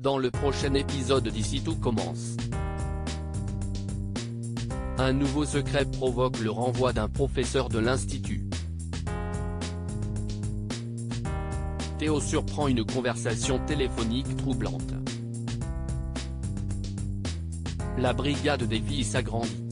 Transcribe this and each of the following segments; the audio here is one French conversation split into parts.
dans le prochain épisode d'Ici tout commence. Un nouveau secret provoque le renvoi d'un professeur de l'institut. Théo surprend une conversation téléphonique troublante. La brigade des filles s'agrandit.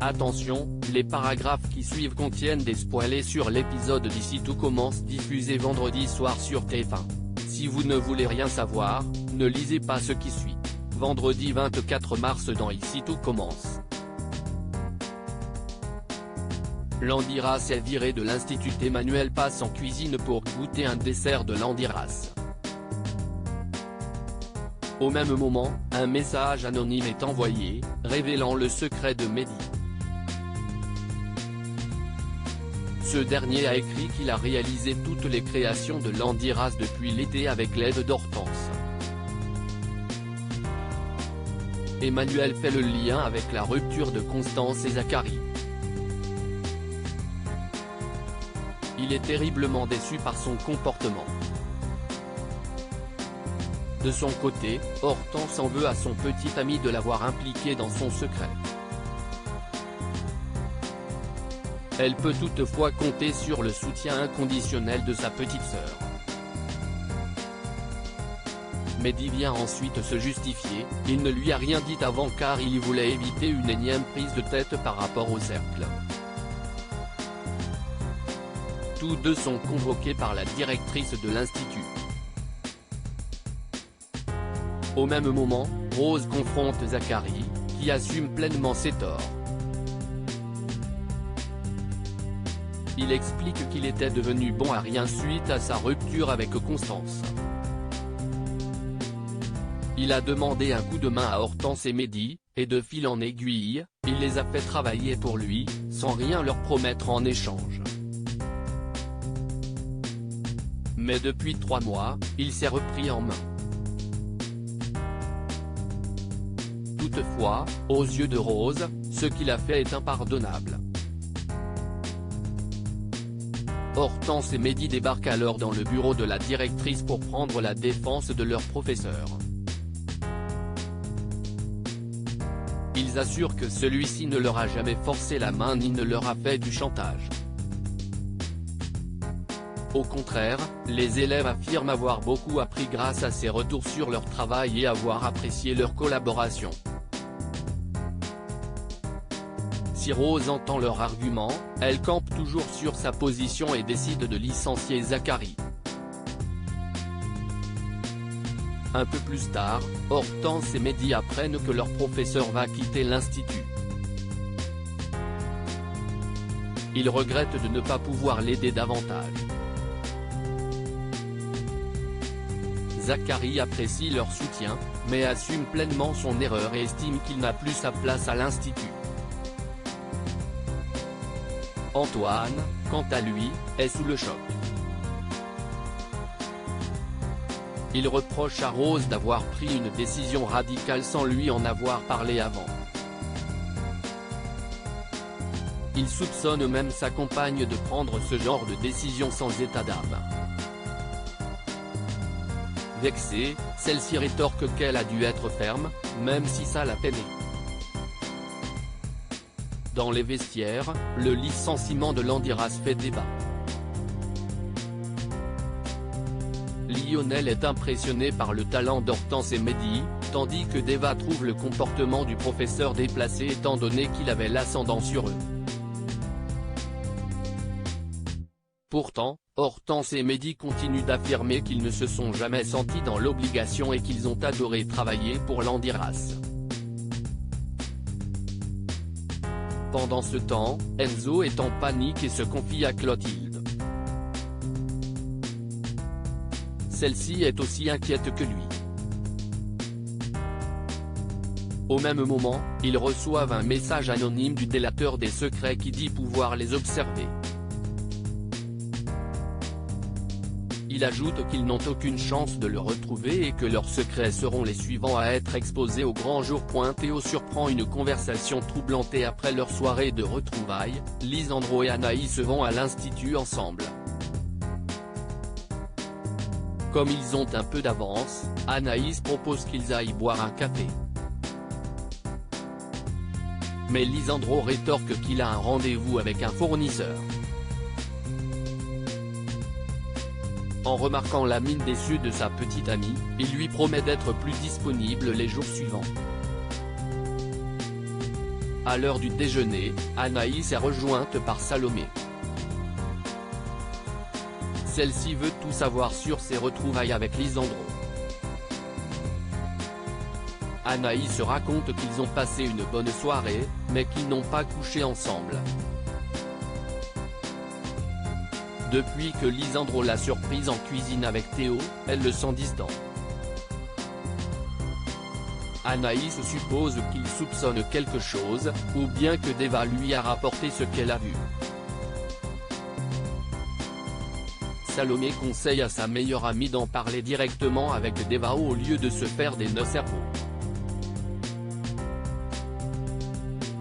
Attention, les paragraphes qui suivent contiennent des spoilers sur l'épisode d'Ici tout commence diffusé vendredi soir sur TF1. Si vous ne voulez rien savoir, ne lisez pas ce qui suit. Vendredi 24 mars dans Ici tout commence. Landiras est viré de l'Institut. Emmanuel passe en cuisine pour goûter un dessert de Landiras. Au même moment, un message anonyme est envoyé, révélant le secret de Mehdi. Ce dernier a écrit qu'il a réalisé toutes les créations de Landiras depuis l'été avec l'aide d'Hortense. Emmanuel fait le lien avec la rupture de Constance et Zacharie. Il est terriblement déçu par son comportement. De son côté, Hortense en veut à son petit ami de l'avoir impliqué dans son secret. Elle peut toutefois compter sur le soutien inconditionnel de sa petite sœur. Mehdi vient ensuite se justifier, il ne lui a rien dit avant car il voulait éviter une énième prise de tête par rapport au cercle. Tous deux sont convoqués par la directrice de l'institut. Au même moment, Rose confronte Zacharie, qui assume pleinement ses torts. Il explique qu'il était devenu bon à rien suite à sa rupture avec Constance. Il a demandé un coup de main à Hortense et Mehdi, et de fil en aiguille, il les a fait travailler pour lui, sans rien leur promettre en échange. Mais depuis 3 mois, il s'est repris en main. Toutefois, aux yeux de Rose, ce qu'il a fait est impardonnable. Hortense et Mehdi débarquent alors dans le bureau de la directrice pour prendre la défense de leur professeur. Ils assurent que celui-ci ne leur a jamais forcé la main ni ne leur a fait du chantage. Au contraire, les élèves affirment avoir beaucoup appris grâce à ses retours sur leur travail et avoir apprécié leur collaboration. Si Rose entend leur argument, elle campe toujours sur sa position et décide de licencier Zacharie. Un peu plus tard, Hortense et Mehdi apprennent que leur professeur va quitter l'institut. Ils regrettent de ne pas pouvoir l'aider davantage. Zacharie apprécie leur soutien, mais assume pleinement son erreur et estime qu'il n'a plus sa place à l'institut. Antoine, quant à lui, est sous le choc. Il reproche à Rose d'avoir pris une décision radicale sans lui en avoir parlé avant. Il soupçonne même sa compagne de prendre ce genre de décision sans état d'âme. Vexée, celle-ci rétorque qu'elle a dû être ferme, même si ça l'a peinée. Dans les vestiaires, le licenciement de Landiras fait débat. Lionel est impressionné par le talent d'Hortense et Mehdi, tandis que Deva trouve le comportement du professeur déplacé étant donné qu'il avait l'ascendant sur eux. Pourtant, Hortense et Mehdi continuent d'affirmer qu'ils ne se sont jamais sentis dans l'obligation et qu'ils ont adoré travailler pour Landiras. Pendant ce temps, Enzo est en panique et se confie à Clotilde. Celle-ci est aussi inquiète que lui. Au même moment, ils reçoivent un message anonyme du délateur des secrets qui dit pouvoir les observer. Il ajoute qu'ils n'ont aucune chance de le retrouver et que leurs secrets seront les suivants à être exposés au grand jour. Théo surprend une conversation troublante et après leur soirée de retrouvailles, Lisandro et Anaïs vont à l'institut ensemble. Comme ils ont un peu d'avance, Anaïs propose qu'ils aillent boire un café. Mais Lisandro rétorque qu'il a un rendez-vous avec un fournisseur. En remarquant la mine déçue de sa petite amie, il lui promet d'être plus disponible les jours suivants. À l'heure du déjeuner, Anaïs est rejointe par Salomé. Celle-ci veut tout savoir sur ses retrouvailles avec Lisandro. Anaïs raconte qu'ils ont passé une bonne soirée, mais qu'ils n'ont pas couché ensemble. Depuis que Lisandro l'a surprise en cuisine avec Théo, elle le sent distant. Anaïs suppose qu'il soupçonne quelque chose, ou bien que Deva lui a rapporté ce qu'elle a vu. Salomé conseille à sa meilleure amie d'en parler directement avec Deva au lieu de se faire des nœuds cerveau.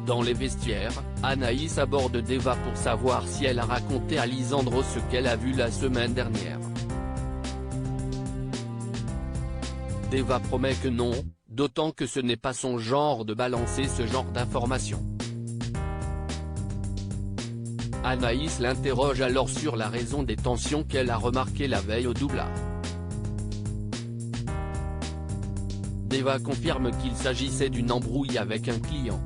Dans les vestiaires, Anaïs aborde Deva pour savoir si elle a raconté à Lisandro ce qu'elle a vu la semaine dernière. Deva promet que non, d'autant que ce n'est pas son genre de balancer ce genre d'informations. Anaïs l'interroge alors sur la raison des tensions qu'elle a remarquées la veille au Doubla. Deva confirme qu'il s'agissait d'une embrouille avec un client.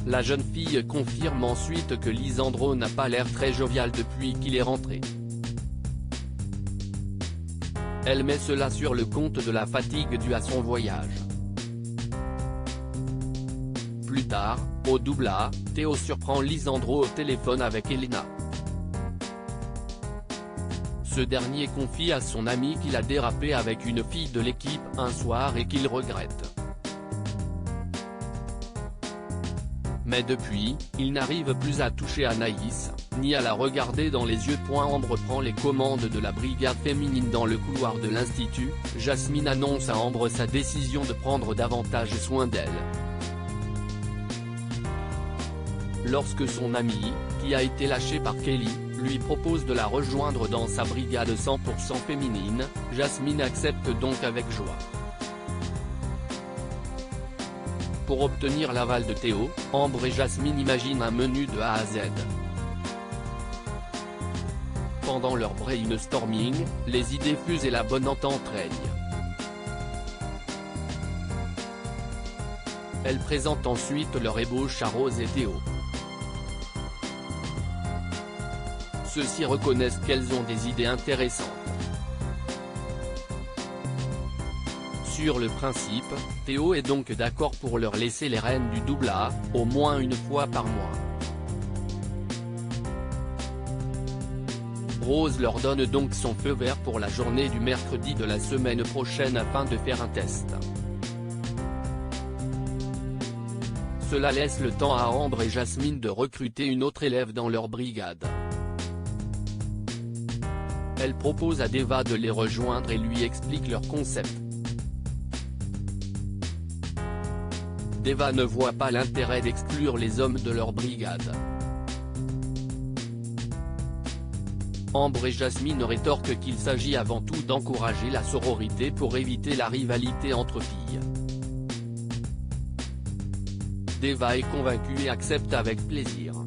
La jeune fille confirme ensuite que Lisandro n'a pas l'air très jovial depuis qu'il est rentré. Elle met cela sur le compte de la fatigue due à son voyage. Plus tard, au Doubla, Théo surprend Lisandro au téléphone avec Elena. Ce dernier confie à son ami qu'il a dérapé avec une fille de l'équipe un soir et qu'il regrette. Mais depuis, il n'arrive plus à toucher Anaïs, ni à la regarder dans les yeux. Ambre prend les commandes de la brigade féminine dans le couloir de l'Institut. Jasmine annonce à Ambre sa décision de prendre davantage soin d'elle. Lorsque son amie, qui a été lâchée par Kelly, lui propose de la rejoindre dans sa brigade 100% féminine, Jasmine accepte donc avec joie. Pour obtenir l'aval de Théo, Ambre et Jasmine imaginent un menu de A à Z. Pendant leur brainstorming, les idées fusent et la bonne entente règne. Elles présentent ensuite leur ébauche à Rose et Théo. Ceux-ci reconnaissent qu'elles ont des idées intéressantes. Sur le principe, Théo est donc d'accord pour leur laisser les rênes du Doubla, au moins une fois par mois. Rose leur donne donc son feu vert pour la journée du mercredi de la semaine prochaine afin de faire un test. Cela laisse le temps à Ambre et Jasmine de recruter une autre élève dans leur brigade. Elle propose à Deva de les rejoindre et lui explique leur concept. Deva ne voit pas l'intérêt d'exclure les hommes de leur brigade. Ambre et Jasmine rétorquent qu'il s'agit avant tout d'encourager la sororité pour éviter la rivalité entre filles. Deva est convaincu et accepte avec plaisir.